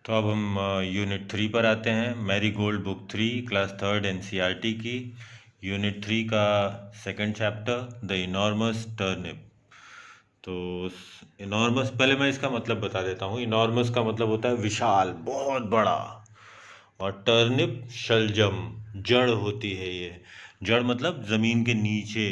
तो अब हम यूनिट 3 पर आते हैं। Marie Gold book 3 class third NCERT की यूनिट 3 का second chapter the enormous turnip. तो इनॉर्मस पहले मैं इसका मतलब बता देता हूँ। इनॉर्मस का मतलब होता है विशाल, बहुत बड़ा। और टर्निप शलजम, जड़ होती है ये। जड़ मतलब ज़मीन के नीचे।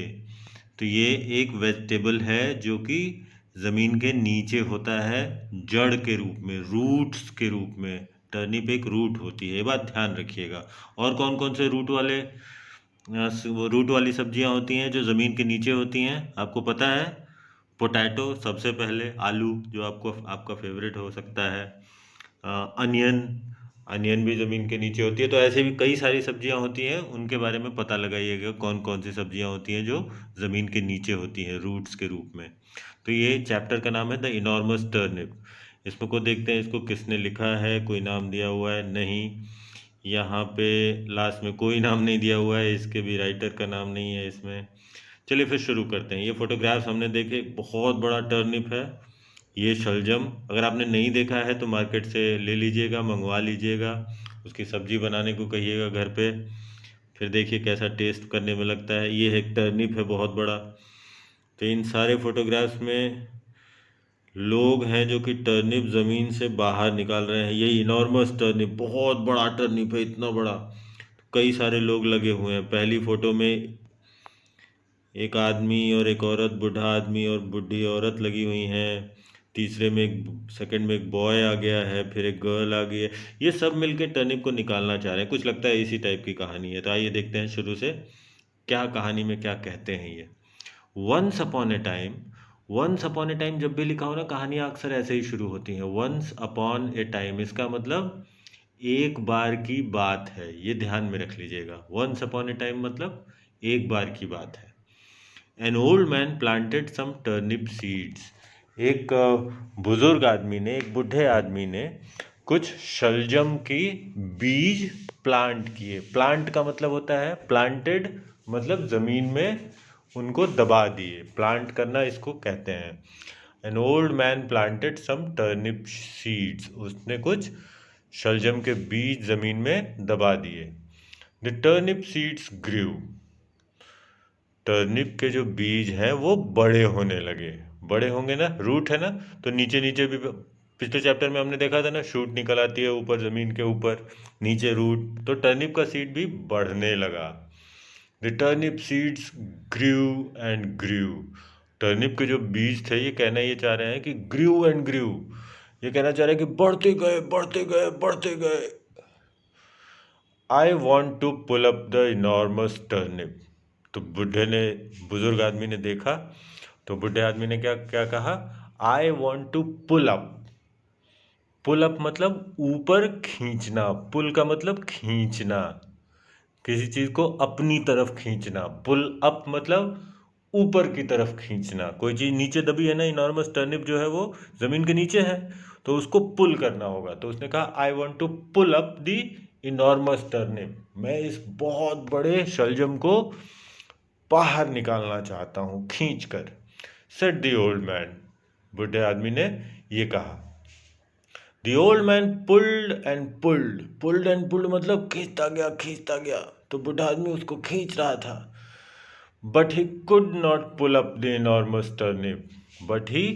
तो ये एक वेजिटेबल है जो कि ज़मीन के नीचे होता है, जड़ के रूप में, रूट्स के रूप में। टर्निप एक रूट होती है, ये बात ध्यान रखिएगा। और कौन कौन से रूट वाले वो रूट वाली सब्जियां होती हैं जो ज़मीन के नीचे होती हैं, आपको पता है? पोटैटो सबसे पहले, आलू जो आपको आपका फेवरेट हो सकता है, अनियन, अनियन भी ज़मीन के नीचे होती है। तो ऐसे भी कई सारी सब्जियां होती हैं, उनके बारे में पता लगाइएगा कौन कौन सी सब्जियां होती हैं जो ज़मीन के नीचे होती हैं रूट्स के रूप में। तो ये चैप्टर का नाम है द इनॉर्मस टर्निप। इसमें को देखते हैं इसको किसने लिखा है, कोई नाम दिया हुआ है? नहीं। यहाँ पे लास्ट में कोई नाम नहीं दिया हुआ है, इसके भी राइटर का नाम नहीं है इसमें। चलिए फिर शुरू करते हैं। ये फोटोग्राफ्स हमने देखे, बहुत बड़ा टर्निप है ये शलजम। अगर आपने नहीं देखा है तो मार्केट से ले लीजिएगा, मंगवा लीजिएगा, उसकी सब्जी बनाने को कहिएगा घर पे, फिर देखिए कैसा टेस्ट करने में लगता है। ये एक टर्निप है बहुत बड़ा। तो इन सारे फोटोग्राफ्स में लोग हैं जो कि टर्निप ज़मीन से बाहर निकाल रहे हैं। ये इनॉर्मस टर्निप, बहुत बड़ा टर्निप है, इतना बड़ा। कई सारे लोग लगे हुए हैं। पहली फोटो में एक आदमी और एक औरत, बूढ़ा आदमी और बूढ़ी औरत लगी हुई हैं। तीसरे में एक, सेकंड में एक बॉय आ गया है, फिर एक गर्ल आ गई है। ये सब मिलके टर्निप को निकालना चाह रहे हैं। कुछ लगता है इसी टाइप की कहानी है। तो आइए देखते हैं शुरू से क्या कहानी में क्या कहते हैं ये। Once upon a time, once upon a time जब भी लिखा हो ना, कहानियाँ अक्सर ऐसे ही शुरू होती हैं। वंस अपॉन ए टाइम इसका मतलब एक बार की बात है, ये ध्यान में रख लीजिएगा। वंस अपॉन ए टाइम मतलब एक बार की बात है। An old man planted some turnip seeds. एक बुजुर्ग आदमी ने, एक बूढ़े आदमी ने कुछ शलजम की बीज प्लांट किए। प्लांट का मतलब होता है, प्लांटेड मतलब ज़मीन में उनको दबा दिए। प्लांट करना इसको कहते हैं। An old man planted some turnip seeds, उसने कुछ शलजम के बीज ज़मीन में दबा दिए। The turnip seeds grew, turnip के जो बीज हैं वो बड़े होने लगे। बड़े होंगे ना, रूट है ना, तो नीचे नीचे भी पिछले चैप्टर में हमने देखा था ना, शूट निकल आती है ऊपर, ज़मीन के ऊपर, नीचे रूट। तो टर्निप का सीड भी बढ़ने लगा। The turnip seeds grew and grew, turnip के जो बीज थे, ये कहना ये चाह रहे हैं कि ग्रू एंड ग्रू, ये कहना चाह रहे हैं कि बढ़ते गए बढ़ते गए बढ़ते गए। I want to pull up the enormous turnip. तो बूढ़े ने, बुजुर्ग आदमी ने देखा, तो बूढ़े आदमी ने क्या क्या कहा? I want to pull up. Pull up मतलब ऊपर खींचना। पुल का मतलब खींचना, किसी चीज़ को अपनी तरफ खींचना। पुल अप मतलब ऊपर की तरफ खींचना। कोई चीज़ नीचे दबी है ना, इनॉर्मस टर्निप जो है वो ज़मीन के नीचे है, तो उसको पुल करना होगा। तो उसने कहा I want to pull up the enormous turnip, मैं इस बहुत बड़े शलजम को बाहर निकालना चाहता हूँ खींच कर। सेड दी ओल्ड मैन, बूढ़े आदमी ने ये कहा। The old man pulled and pulled, pulled and pulled मतलब खींचता गया खींचता गया। तो बूढ़ा आदमी उसको खींच रहा था। But he could not pull up the enormous turnip, but he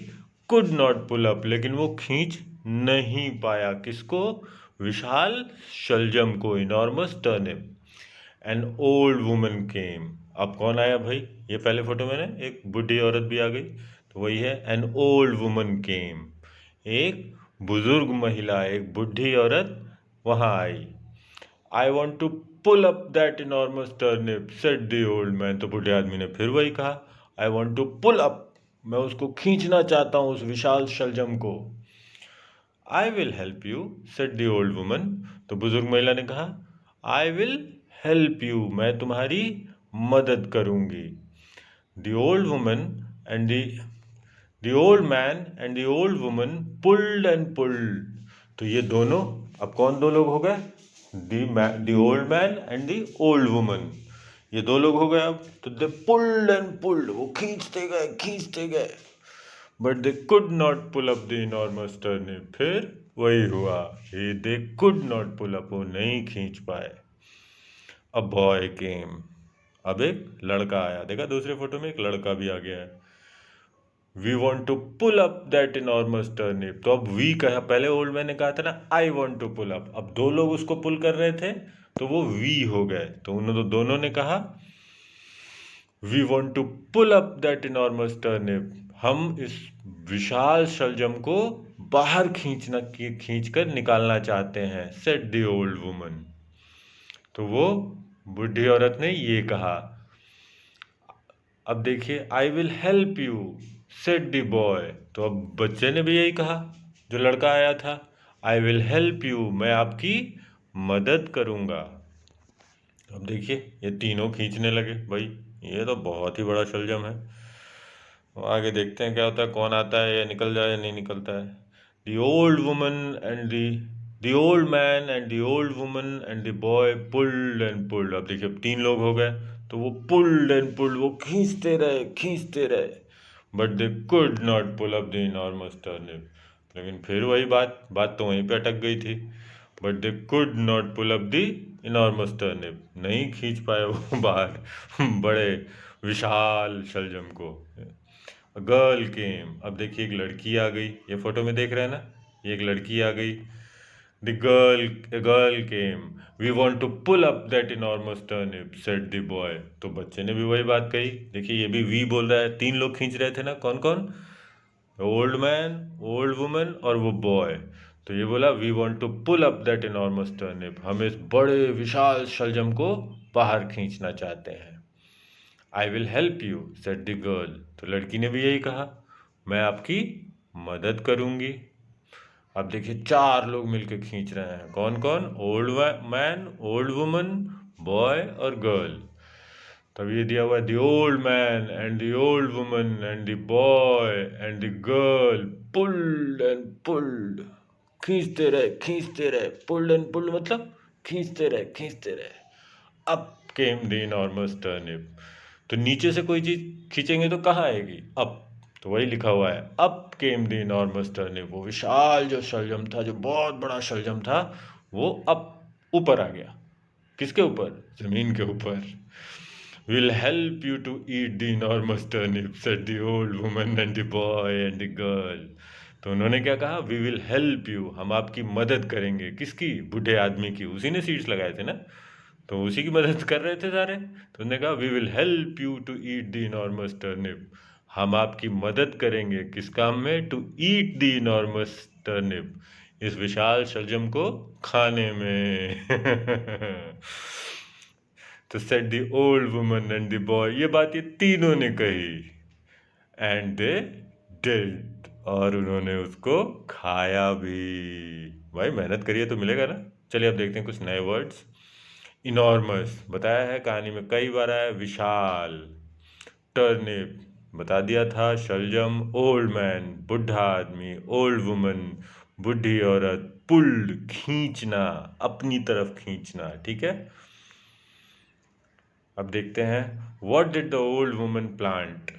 could not pull up, लेकिन वो खींच नहीं पाया। किसको? विशाल शलजम को, enormous turnip. An old woman came, अब कौन आया भाई? ये पहले फोटो में ना एक बूढ़ी औरत भी आ गई, तो वही है। एन ओल्ड वुमन केम, एक बुजुर्ग महिला, एक बूढ़ी औरत वहाँ आई। I want to pull up that enormous turnip, said the old man. तो बूढ़े आदमी ने फिर वही कहा, I want to pull up, मैं उसको खींचना चाहता हूँ उस विशाल शलजम को। I will help you, said the old woman. तो बुजुर्ग महिला ने कहा, आई विल हेल्प यू, मैं तुम्हारी मदद करूंगी। The old woman and the old man and the old woman pulled and pulled. तो ये दोनों, अब कौन दो लोग हो गए? The old man and the old woman, ये दो लोग हो गए। अब तो दे पुल्ड एंड पुल्ड, वो खींचते गए खींचते गए। But they could not pull up the enormous turnip, फिर वही हुआ, they could not pull up, वो नहीं खींच पाए। अ बॉय केम, अब एक लड़का आया। देखा दूसरे फोटो में एक लड़का भी आ गया है। We want to pull up that enormous turnip, तो अब वी कहा, पहले ओल्ड मैन ने कहा था ना I want to pull up, अब दो लोग उसको पुल कर रहे थे तो वो वी हो गए, तो उन्होंने दोनों ने कहा we want to pull up that enormous turnip, हम इस विशाल शलजम को बाहर खींच कर निकालना चाहते हैं। सेड द ओल्ड वुमन, तो वो बूढ़ी औरत ने ये कहा। अब देखिए आई will help you said the boy, तो अब बच्चे ने भी यही कहा जो लड़का आया था, आई विल हेल्प यू, मैं आपकी मदद करूँगा। अब देखिए ये तीनों खींचने लगे। भाई ये तो बहुत ही बड़ा शलजम है। आगे देखते हैं क्या होता है, कौन आता है या निकल जाए या नहीं निकलता है। The old woman and the old man and the old woman and the boy pulled and pulled. अब देखिए अब तीन लोग हो गए, तो वो पुल्ड एंड पुल्ड, वो खींचते रहे, but they could not pull up the enormous turnip. लेकिन फिर वही बात तो वहीं पे अटक गई थी। But they could not pull up the enormous turnip, नहीं खींच पाए वो बाहर बड़े विशाल शलजम को। गर्ल केम, अब देखिए एक लड़की आ गई, ये फोटो में देख रहे हैं ना, ये एक लड़की आ गई। The girl came, we want to pull up that enormous turnip said the boy, तो बच्चे ने भी वही बात कही। देखिए ये भी वी बोल रहा है, तीन लोग खींच रहे थे ना, कौन कौन, ओल्ड मैन, ओल्ड वुमन और वो बॉय। तो ये बोला we want to pull up that enormous turnip, हम इस बड़े विशाल शलजम को बाहर खींचना चाहते हैं। आई will help you said the girl, तो लड़की ने भी यही कहा, मैं आपकी मदद करूंगी। अब देखिए चार लोग मिलकर खींच रहे हैं, कौन कौन, old man, old woman, boy और गर्ल। तब ये दिया हुआ the old man and the old woman and the boy and the girl pulled and pulled, खींचते रहे, पुल्ड एंड पुल्ड मतलब खींचते रहे। Up came the enormous turnip, तो नीचे से कोई चीज खींचेंगे तो कहाँ आएगी, अप, तो वही लिखा हुआ है up came the enormous turnip, वो विशाल जो शलजम था, जो बहुत बड़ा शलजम था, वो अप, ऊपर आ गया। किसके ऊपर, जमीन के ऊपर। Will help you to eat the enormous turnip said the old woman and the boy and the girl, तो उन्होंने क्या कहा, वी विल हेल्प यू, हम आपकी मदद करेंगे। किसकी, बूढ़े आदमी की, उसी ने सीड्स लगाए थे ना, तो उसी की मदद कर रहे थे सारे। तो उन्होंने कहा we will help you to eat the enormous turnip, हम आपकी मदद करेंगे किस काम में, to eat the enormous turnip, इस विशाल शलजम को खाने में। तो said the old woman and the boy, ये बात ये तीनों ने कही। एंड दे डिड, और उन्होंने उसको खाया भी। भाई मेहनत करिए तो मिलेगा ना। चलिए अब देखते हैं कुछ नए वर्ड्स। इनॉर्मस बताया है, कहानी में कई बार आया। विशाल, टर्निप बता दिया था, शलजम, ओल्ड मैन बुढ़ा आदमी, ओल्ड वुमन बुढ़ी औरत, पुल्ड खींचना, अपनी तरफ खींचना, ठीक है। अब देखते हैं what did the old woman plant.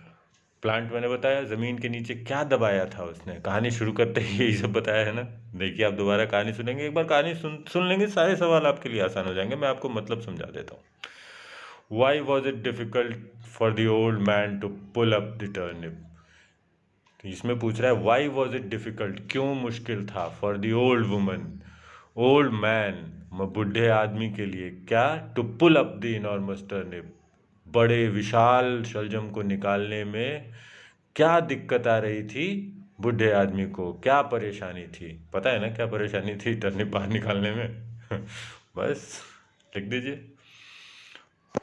Plant मैंने बताया, जमीन के नीचे क्या दबाया था उसने। कहानी शुरू करते ही यही सब बताया है ना। देखिए आप दोबारा कहानी सुनेंगे, एक बार कहानी सुन लेंगे, सारे सवाल आपके लिए आसान हो जाएंगे। मैं आपको मतलब समझा देता हूँ। Why was it difficult for the old man to pull up the turnip, तो इसमें पूछ रहा है वाई वॉज इट डिफिकल्ट, क्यों मुश्किल था, for the old woman, old man बूढ़े आदमी के लिए, क्या, to pull up the enormous turnip, बड़े विशाल शलजम को निकालने में क्या दिक्कत आ रही थी बूढ़े आदमी को, क्या परेशानी थी। पता है ना क्या परेशानी थी टर्निप बाहर निकालने में। बस लिख दीजिए।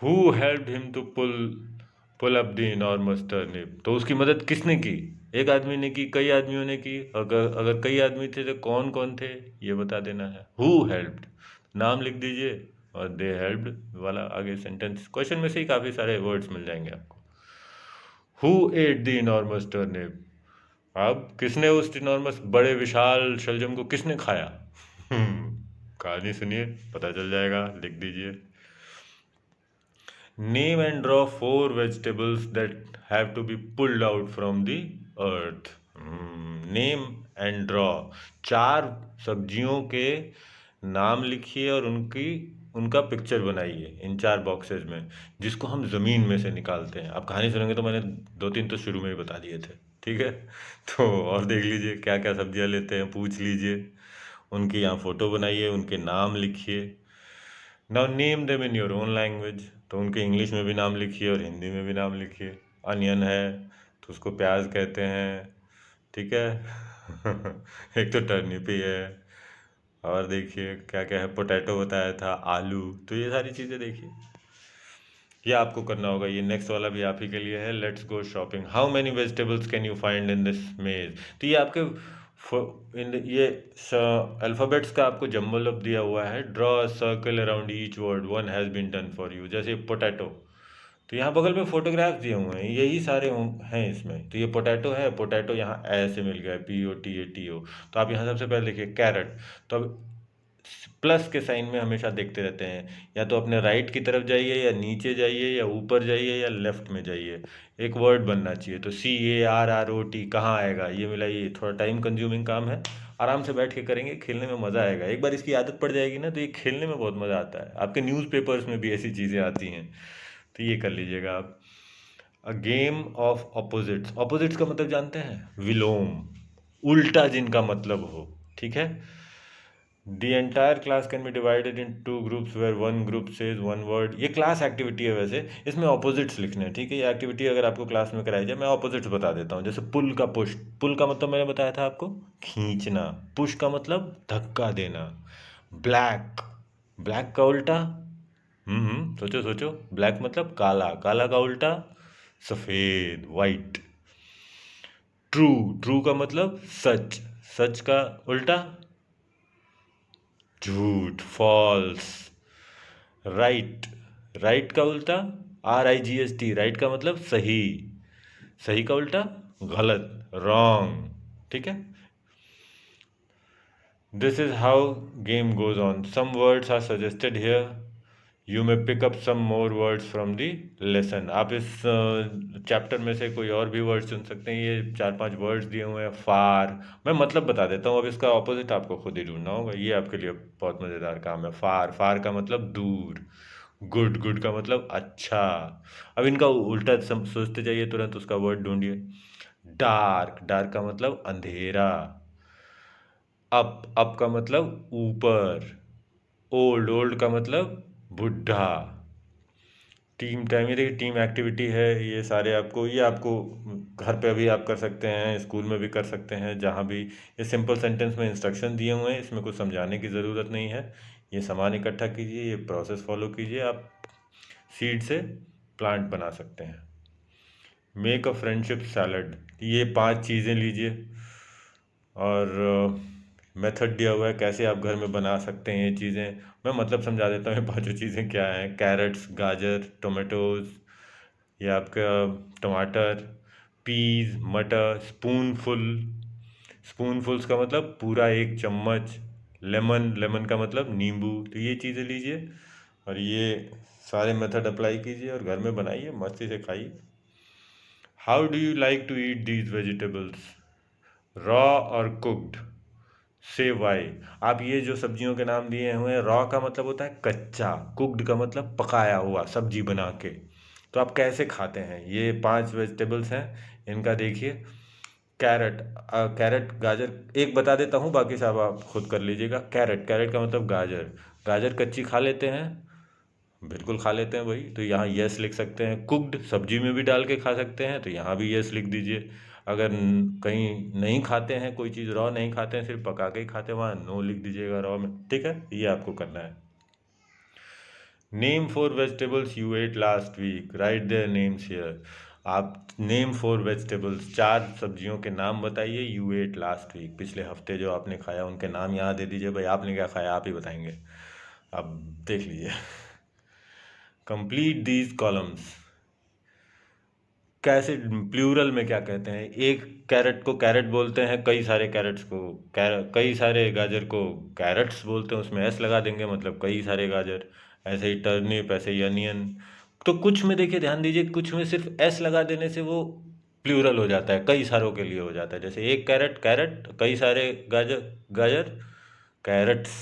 Who helped him to pull up the enormous turnip, तो उसकी मदद किसने की, एक आदमी ने की, कई आदमियों ने की, अगर कई आदमी थे तो कौन कौन थे ये बता देना है। हु हेल्प्ड, नाम लिख दीजिए, और दे हेल्प्ड वाला आगे सेंटेंस, क्वेश्चन में से ही काफ़ी सारे वर्ड्स मिल जाएंगे आपको। Who at the enormous turnip, अब किसने उस इनॉर्मस बड़े विशाल शलजम को किसने खाया। कहानी सुनिए पता चल जाएगा, लिख दीजिए। Name and draw 4 vegetables that have to be pulled out from the earth. Name and draw. 4 सब्जियों के नाम लिखिए और उनका पिक्चर बनाइए इन 4 बॉक्सेस में, जिसको हम ज़मीन में से निकालते हैं। आप कहानी सुनेंगे तो मैंने 2-3 तो शुरू में ही बता दिए थे, ठीक है। तो और देख लीजिए क्या क्या सब्जियां लेते हैं, पूछ लीजिए, उनकी यहाँ फ़ोटो बनाइए, उनके नाम लिखिए। Now name them in your own language, तो उनके इंग्लिश में भी नाम लिखिए और हिंदी में भी नाम लिखिए। अनियन है तो उसको प्याज कहते हैं, ठीक है। एक तो टर्निप ही है, और देखिए क्या क्या है, पोटैटो बताया था, आलू, तो ये सारी चीज़ें देखिए। ये आपको करना होगा, ये नेक्स्ट वाला भी आप ही के लिए है। Let's go shopping, how many vegetables can you find in this मेज। तो ये आपके ये अल्फ़ाबेट्स का आपको जम्बल अप दिया हुआ है। Draw a circle around each word, one has been done for you. जैसे पोटैटो, तो यहाँ बगल में फोटोग्राफ दिए हुए हैं, यही सारे हैं इसमें। तो ये पोटैटो है, पोटैटो यहाँ ऐसे मिल गया, POTATO। तो आप यहाँ सबसे पहले देखिए कैरेट। तो अब प्लस के साइन में हमेशा देखते रहते हैं, या तो अपने राइट की तरफ जाइए, या नीचे जाइए, या ऊपर जाइए, या लेफ्ट में जाइए। एक वर्ड बनना चाहिए, तो CARROT कहाँ आएगा, ये मिलाइए। थोड़ा टाइम कंज्यूमिंग काम है, आराम से बैठ के करेंगे, खेलने में मज़ा आएगा। एक बार इसकी आदत पड़ जाएगी ना, तो ये खेलने में बहुत मज़ा आता है। आपके न्यूज़पेपर्स में भी ऐसी चीज़ें आती हैं, तो ये कर लीजिएगा आप। A game of opposites, opposites का मतलब जानते हैं, विलोम, उल्टा जिनका मतलब हो, ठीक है। The entire class can be divided in 2 groups where one group says one word. ये क्लास एक्टिविटी है वैसे, इसमें ऑपोजिट्स लिखने हैं, ठीक है। ये एक्टिविटी अगर आपको क्लास में कराई जाए, मैं ऑपोजिट्स बता देता हूँ। जैसे पुल का पुश, पुल का मतलब मैंने बताया था आपको, खींचना। पुश का मतलब धक्का देना। ब्लैक, ब्लैक का उल्टा, सोचो सोचो, ब्लैक मतलब काला, काला का उल्टा सफेद, वाइट। ट्रू, ट्रू का मतलब सच, सच का उल्टा झूठ, फॉल्स। राइट, राइट का उल्टा RIGHT, राइट का मतलब सही, सही का उल्टा गलत, रॉन्ग, ठीक है। This is how game goes on, some words are suggested here, you may pick up some more words from the lesson. आप इस चैप्टर में से कोई और भी वर्ड चुन सकते हैं। ये 4-5 वर्ड्स दिए हुए हैं। फार, मैं मतलब बता देता हूँ, अब इसका ऑपोजिट आपको खुद ही ढूंढना होगा। ये आपके लिए बहुत मज़ेदार काम है। फार, फार का मतलब दूर। गुड, गुड का मतलब अच्छा। अब इनका उल्टा सोचते जाइए, तुरंत उसका वर्ड ढूंढिए। डार्क, डार्क का मतलब अंधेरा। अप, अप का मतलब ऊपर। ओल्ड, ओल्ड का मतलब बुढ़ा। टीम टाइम, ये देखिए टीम एक्टिविटी है। ये सारे आपको, ये आपको घर पे भी आप कर सकते हैं, स्कूल में भी कर सकते हैं, जहाँ भी। ये सिंपल सेंटेंस में इंस्ट्रक्शन दिए हुए हैं, इसमें कुछ समझाने की ज़रूरत नहीं है। ये सामान इकट्ठा कीजिए, ये प्रोसेस फॉलो कीजिए, आप सीड से प्लांट बना सकते हैं। मेक अ फ्रेंडशिप सैलड, ये 5 चीज़ें लीजिए, और मेथड दिया हुआ है कैसे आप घर में बना सकते हैं ये चीज़ें। मैं मतलब समझा देता हूँ, ये 5 चीज़ें क्या हैं। कैरेट्स, गाजर, टोमेटोज़, ये आपका टमाटर, पीज, मटर। स्पूनफुल, स्पूनफुल्स का मतलब पूरा 1 चम्मच। लेमन, लेमन का मतलब नींबू। तो ये चीज़ें लीजिए, और ये सारे मेथड अप्लाई कीजिए, और घर में बनाइए, मस्ती से खाइए। How do you like to eat these vegetables, raw और कुक्ड, से वाई। आप ये जो सब्जियों के नाम दिए हुए हैं, रॉ का मतलब होता है कच्चा, कुक्ड का मतलब पकाया हुआ, सब्जी बना के। तो आप कैसे खाते हैं, ये 5 वेजिटेबल्स हैं, इनका देखिए। कैरेट, कैरेट, गाजर, एक बता देता हूँ, बाकी सब आप खुद कर लीजिएगा। कैरेट, कैरेट का मतलब गाजर। गाजर कच्ची खा लेते हैं, बिल्कुल खा लेते हैं भाई, तो यहाँ यस लिख सकते हैं। कुक्ड, सब्जी में भी डाल के खा सकते हैं, तो यहाँ भी यस लिख दीजिए। अगर कहीं नहीं खाते हैं, कोई चीज़ रॉ नहीं खाते हैं, सिर्फ पका के ही खाते हैं, वहाँ नो लिख दीजिएगा रॉ में, ठीक है। ये आपको करना है। Name 4 vegetables you at last week, right there names here. आप नेम 4 वेजिटेबल्स, 4 सब्जियों के नाम बताइए, यू एट लास्ट वीक, पिछले हफ्ते जो आपने खाया उनके नाम यहाँ दे दीजिए। भाई आपने क्या खाया, आप ही बताएंगे। अब देख लीजिए। कंप्लीट दीज कॉलम्स, कैसे प्लूरल में क्या कहते हैं। एक कैरेट को कैरेट बोलते हैं, कई सारे कैरेट्स को कई सारे गाजर को कैरेट्स बोलते हैं, उसमें एस लगा देंगे, मतलब कई सारे गाजर। ऐसे ही टर्निप, ऐसे ही अनियन। तो कुछ में देखिए, ध्यान दीजिए, कुछ में सिर्फ एस लगा देने से वो प्लूरल हो जाता है, कई सारों के लिए हो जाता है। जैसे एक कैरेट कैरेट, कई सारे गाजर गाजर कैरेट्स।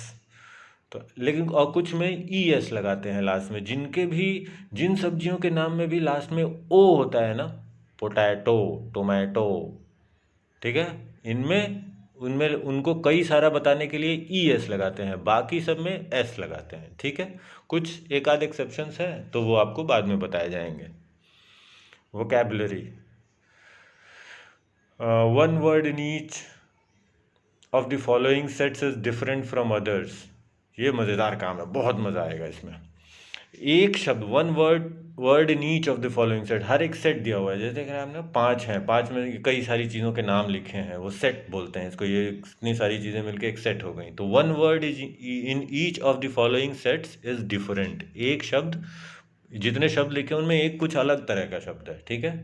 तो लेकिन और कुछ में ई एस लगाते हैं लास्ट में, जिनके भी जिन सब्जियों के नाम में भी लास्ट में ओ होता है ना, पोटैटो, टोमेटो, ठीक है, इनमें उनमें उनको कई सारा बताने के लिए ई एस लगाते हैं, बाकी सब में एस लगाते हैं, ठीक है। कुछ एक आध एक्सेप्शंस हैं तो वो आपको बाद में बताए जाएंगे। Vocabulary, one word in each of the following sets is different from others. ये मज़ेदार काम है, बहुत मज़ा आएगा इसमें। एक शब्द, one word, word in each of the following set, हर एक सेट दिया हुआ है। जैसे कि हमने पांच हैं, पांच में कई सारी चीज़ों के नाम लिखे हैं, वो सेट बोलते हैं इसको। ये इतनी सारी चीज़ें मिलके एक सेट हो गई। तो one word is in each of the following sets is different. एक शब्द, जितने शब्द लिखे उनमें एक कुछ अलग तरह का शब्द है, ठीक है।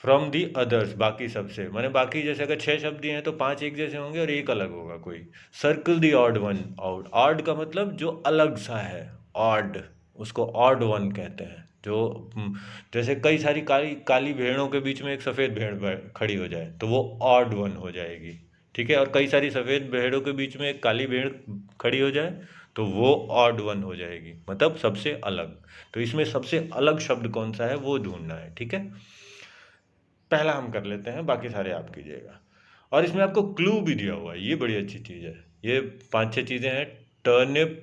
फ्रॉम दी अदर्स, बाकी सबसे, माने बाकी जैसे अगर छह शब्द दिए हैं तो पांच एक जैसे होंगे और एक अलग होगा कोई। Circle the odd one out, odd का मतलब जो अलग सा है, ऑड, उसको ऑड वन कहते हैं। जो जैसे कई सारी काली काली भेड़ों के बीच में एक सफ़ेद भेड़ खड़ी हो जाए तो वो ऑड वन हो जाएगी, ठीक है। और कई सारी सफ़ेद भेड़ों के बीच में एक काली भेड़ खड़ी हो जाए तो वो ऑड वन हो जाएगी, मतलब सबसे अलग। तो इसमें सबसे अलग शब्द कौन सा है वो ढूंढना है, ठीक है। पहला हम कर लेते हैं, बाकी सारे आप कीजिएगा। और इसमें आपको क्लू भी दिया हुआ है, ये बड़ी अच्छी चीज़ है। ये पांच छह चीज़ें हैं। टर्निप,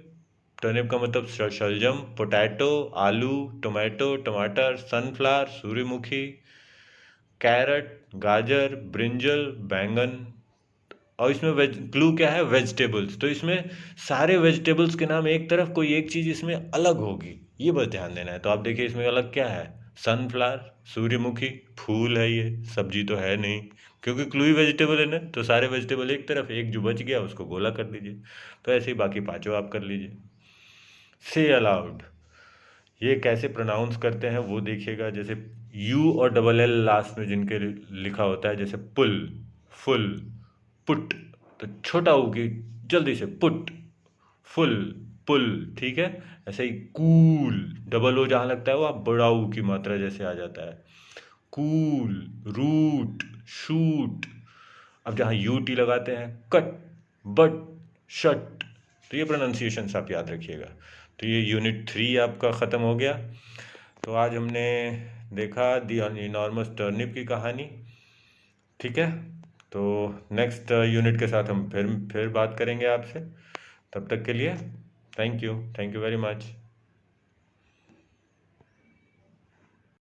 टर्निप का मतलब शलजम, पोटैटो आलू, टोमेटो टमाटर, सनफ्लावर सूर्यमुखी, कैरेट गाजर, ब्रिंजल बैंगन। और इसमें वेज क्लू क्या है, वेजिटेबल्स। तो इसमें सारे वेजिटेबल्स के नाम एक तरफ, कोई एक चीज़ इसमें अलग होगी, ये बस ध्यान देना है। तो आप देखिए इसमें अलग क्या है, सनफ्लावर, सूर्यमुखी, फूल है, ये सब्जी तो है नहीं, क्योंकि क्लू ही वेजिटेबल है ना। तो सारे वेजिटेबल एक तरफ, एक जो बच गया उसको गोला कर दीजिए। तो ऐसे ही बाकी पांचों आप कर लीजिए। से अलाउड, ये कैसे प्रोनाउंस करते हैं वो देखिएगा। जैसे यू और डबल एल लास्ट में जिनके लिखा होता है, जैसे पुल, फुल, पुट, तो छोटा ऊ की जल्दी से पुट, फुल, पुल, ठीक है। ऐसे ही कूल, डबल ओ जहाँ लगता है वो आप बड़ा ऊ की मात्रा जैसे आ जाता है, कूल, रूट, शूट। अब जहाँ यू टी लगाते हैं, कट, बट, शट। तो ये प्रोनाउंसिएशंस आप याद रखिएगा। तो ये यूनिट 3 आपका ख़त्म हो गया। तो आज हमने देखा दी इनॉर्मस टर्निप की कहानी, ठीक है। तो नेक्स्ट यूनिट के साथ हम फिर बात करेंगे आपसे। तब तक के लिए थैंक यू वेरी मच।